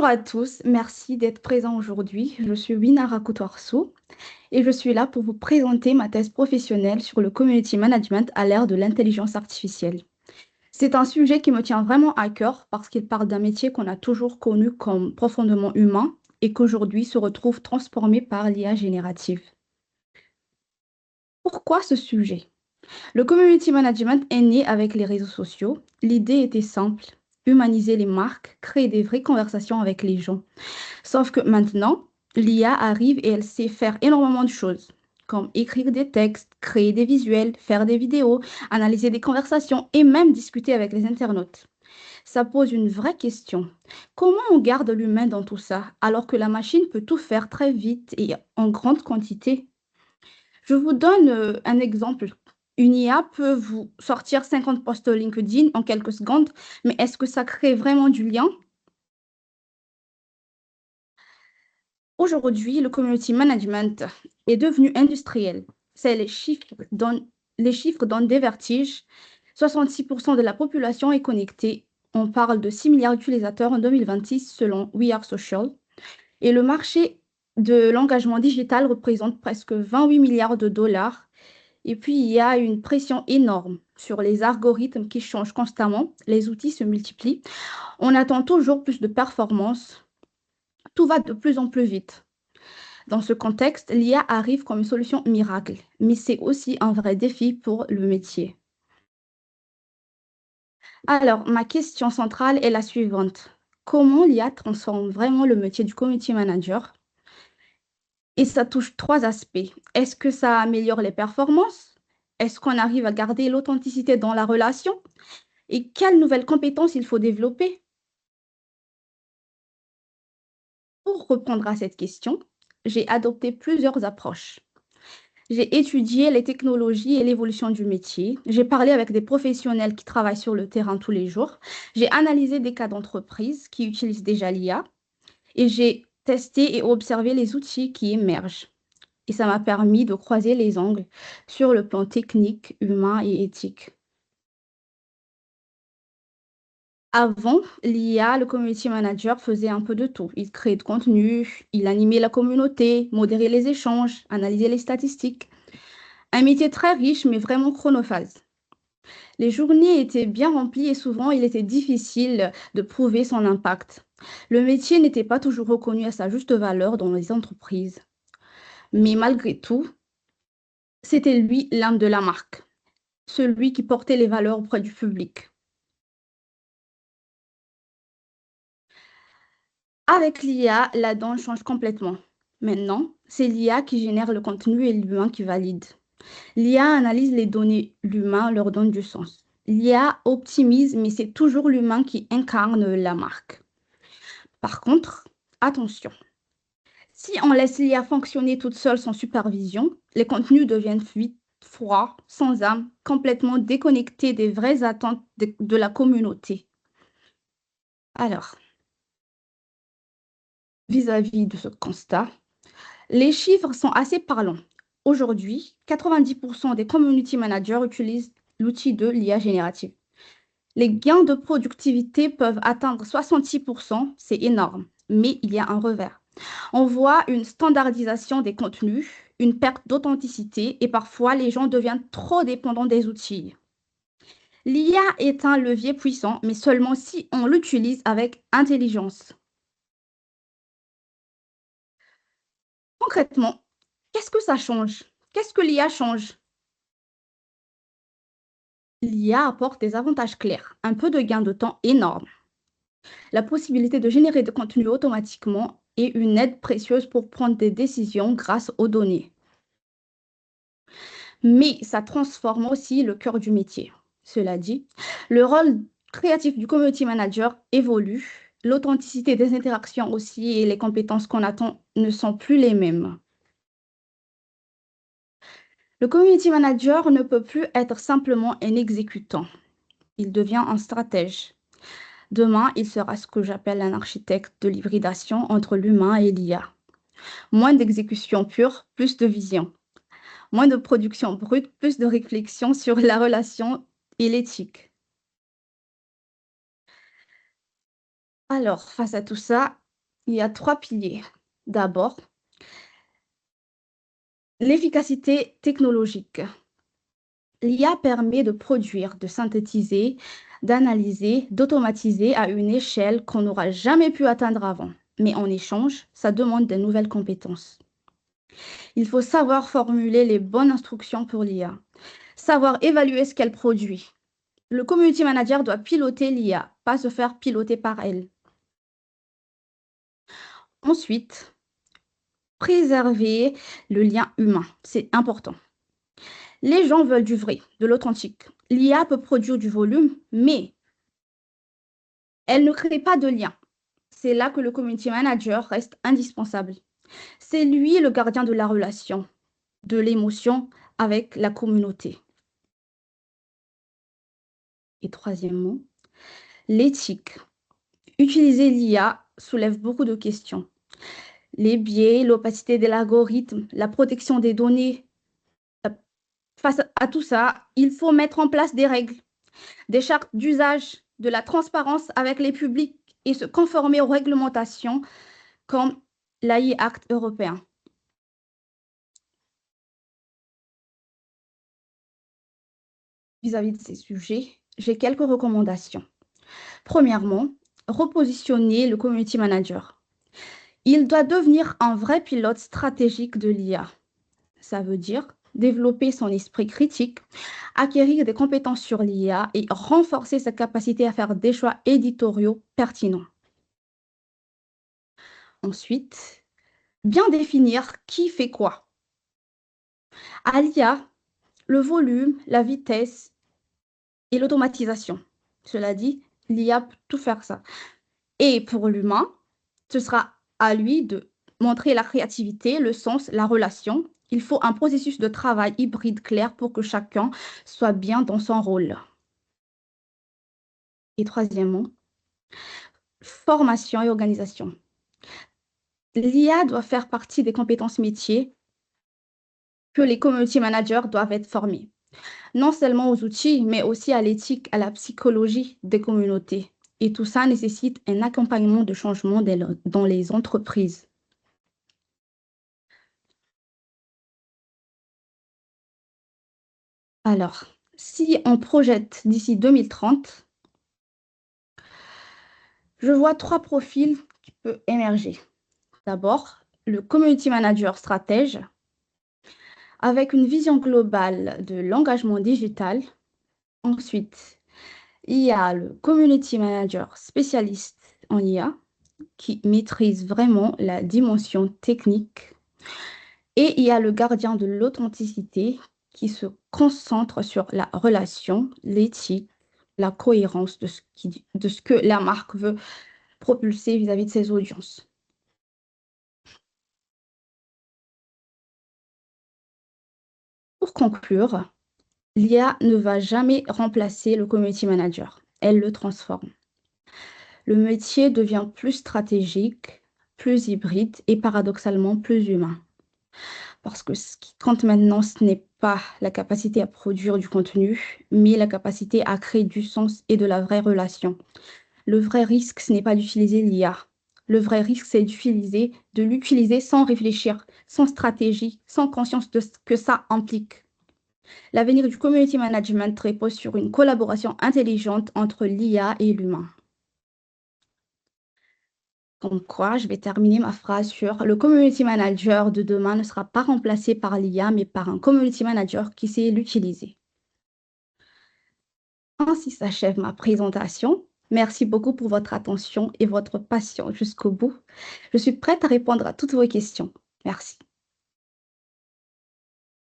Bonjour à tous, merci d'être présents aujourd'hui. Je suis Winara Koutouarsou et je suis là pour vous présenter ma thèse professionnelle sur le community management à l'ère de l'intelligence artificielle. C'est un sujet qui me tient vraiment à cœur parce qu'il parle d'un métier qu'on a toujours connu comme profondément humain et qu'aujourd'hui se retrouve transformé par l'IA générative. Pourquoi ce sujet? Le community management est né avec les réseaux sociaux. L'idée était simple, humaniser les marques, créer des vraies conversations avec les gens. Sauf que maintenant, l'IA arrive et elle sait faire énormément de choses, comme écrire des textes, créer des visuels, faire des vidéos, analyser des conversations et même discuter avec les internautes. Ça pose une vraie question. Comment on garde l'humain dans tout ça, alors que la machine peut tout faire très vite et en grande quantité? Je vous donne un exemple. Une IA peut vous sortir 50 posts LinkedIn en quelques secondes, mais est-ce que ça crée vraiment du lien? Aujourd'hui, le community management est devenu industriel. C'est les chiffres donnent des vertiges. 66% de la population est connectée. On parle de 6 milliards d'utilisateurs en 2026 selon We Are Social. Et le marché de l'engagement digital représente presque 28 milliards de dollars. Et puis, il y a une pression énorme sur les algorithmes qui changent constamment. Les outils se multiplient. On attend toujours plus de performance. Tout va de plus en plus vite. Dans ce contexte, l'IA arrive comme une solution miracle, mais c'est aussi un vrai défi pour le métier. Alors, ma question centrale est la suivante. Comment l'IA transforme vraiment le métier du community manager? Et ça touche trois aspects. Est-ce que ça améliore les performances? Est-ce qu'on arrive à garder l'authenticité dans la relation? Et quelles nouvelles compétences il faut développer? Pour répondre à cette question, j'ai adopté plusieurs approches. J'ai étudié les technologies et l'évolution du métier. J'ai parlé avec des professionnels qui travaillent sur le terrain tous les jours. J'ai analysé des cas d'entreprises qui utilisent déjà l'IA et j'ai testé et observé les outils qui émergent. Et ça m'a permis de croiser les angles sur le plan technique, humain et éthique. Avant l'IA, le community manager faisait un peu de tout. Il créait de contenu, il animait la communauté, modérait les échanges, analysait les statistiques. Un métier très riche, mais vraiment chronophage. Les journées étaient bien remplies et souvent il était difficile de prouver son impact. Le métier n'était pas toujours reconnu à sa juste valeur dans les entreprises. Mais malgré tout, c'était lui l'âme de la marque, celui qui portait les valeurs auprès du public. Avec l'IA, la donne change complètement. Maintenant, c'est l'IA qui génère le contenu et l'humain qui valide. L'IA analyse les données, l'humain leur donne du sens. L'IA optimise, mais c'est toujours l'humain qui incarne la marque. Par contre, attention, si on laisse l'IA fonctionner toute seule sans supervision, les contenus deviennent vite froids, sans âme, complètement déconnectés des vraies attentes de la communauté. Alors, vis-à-vis de ce constat, les chiffres sont assez parlants. Aujourd'hui, 90% des community managers utilisent l'outil de l'IA générative. Les gains de productivité peuvent atteindre 66%, c'est énorme, mais il y a un revers. On voit une standardisation des contenus, une perte d'authenticité et parfois les gens deviennent trop dépendants des outils. L'IA est un levier puissant, mais seulement si on l'utilise avec intelligence. Concrètement, qu'est-ce que ça change? Qu'est-ce que l'IA change? L'IA apporte des avantages clairs, un peu de gain de temps énorme, la possibilité de générer de contenu automatiquement et une aide précieuse pour prendre des décisions grâce aux données. Mais ça transforme aussi le cœur du métier. Cela dit, le rôle créatif du community manager évolue, l'authenticité des interactions aussi et les compétences qu'on attend ne sont plus les mêmes. Le community manager ne peut plus être simplement un exécutant, il devient un stratège. Demain, il sera ce que j'appelle un architecte de l'hybridation entre l'humain et l'IA. Moins d'exécution pure, plus de vision. Moins de production brute, plus de réflexion sur la relation et l'éthique. Alors, face à tout ça, Il y a trois piliers. D'abord, l'efficacité technologique. L'IA permet de produire, de synthétiser, d'analyser, d'automatiser à une échelle qu'on n'aura jamais pu atteindre avant. Mais en échange, ça demande de nouvelles compétences. Il faut savoir formuler les bonnes instructions pour l'IA, savoir évaluer ce qu'elle produit. Le community manager doit piloter l'IA, pas se faire piloter par elle. Ensuite, préserver le lien humain, c'est important. Les gens veulent du vrai, de l'authentique. L'IA peut produire du volume, mais elle ne crée pas de lien. C'est là que le community manager reste indispensable. C'est lui le gardien de la relation, de l'émotion avec la communauté. Et troisièmement, l'éthique. Utiliser l'IA soulève beaucoup de questions. Les biais, l'opacité de l'algorithme, la protection des données. Face à tout ça, il faut mettre en place des règles, des chartes d'usage, de la transparence avec les publics et se conformer aux réglementations comme l'AI Act européen. Vis-à-vis de ces sujets, j'ai quelques recommandations. Premièrement, repositionner le community manager. Il doit devenir un vrai pilote stratégique de l'IA. Ça veut dire développer son esprit critique, acquérir des compétences sur l'IA et renforcer sa capacité à faire des choix éditoriaux pertinents. Ensuite, bien définir qui fait quoi. À l'IA, le volume, la vitesse et l'automatisation. Cela dit, l'IA peut tout faire ça. Et pour l'humain, ce sera à lui de montrer la créativité, le sens, la relation. Il faut un processus de travail hybride clair pour que chacun soit bien dans son rôle. Et troisièmement, formation et organisation. L'IA doit faire partie des compétences métiers que les community managers doivent être formés, non seulement aux outils, mais aussi à l'éthique, à la psychologie des communautés. Et tout ça nécessite un accompagnement de changement dans les entreprises. Alors, si on projette d'ici 2030, je vois trois profils qui peuvent émerger. D'abord, le community manager stratège avec une vision globale de l'engagement digital. Ensuite, il y a le community manager spécialiste en IA qui maîtrise vraiment la dimension technique. Et il y a le gardien de l'authenticité qui se concentre sur la relation, l'éthique, la cohérence de ce que la marque veut propulser vis-à-vis de ses audiences. Pour conclure, l'IA ne va jamais remplacer le community manager, elle le transforme. Le métier devient plus stratégique, plus hybride et paradoxalement plus humain. Parce que ce qui compte maintenant, ce n'est pas la capacité à produire du contenu, mais la capacité à créer du sens et de la vraie relation. Le vrai risque, ce n'est pas d'utiliser l'IA. Le vrai risque, c'est de l'utiliser sans réfléchir, sans stratégie, sans conscience de ce que ça implique. L'avenir du community management repose sur une collaboration intelligente entre l'IA et l'humain. Comme quoi, je vais terminer ma phrase sur le community manager de demain ne sera pas remplacé par l'IA, mais par un community manager qui sait l'utiliser. Ainsi s'achève ma présentation. Merci beaucoup pour votre attention et votre patience jusqu'au bout. Je suis prête à répondre à toutes vos questions. Merci.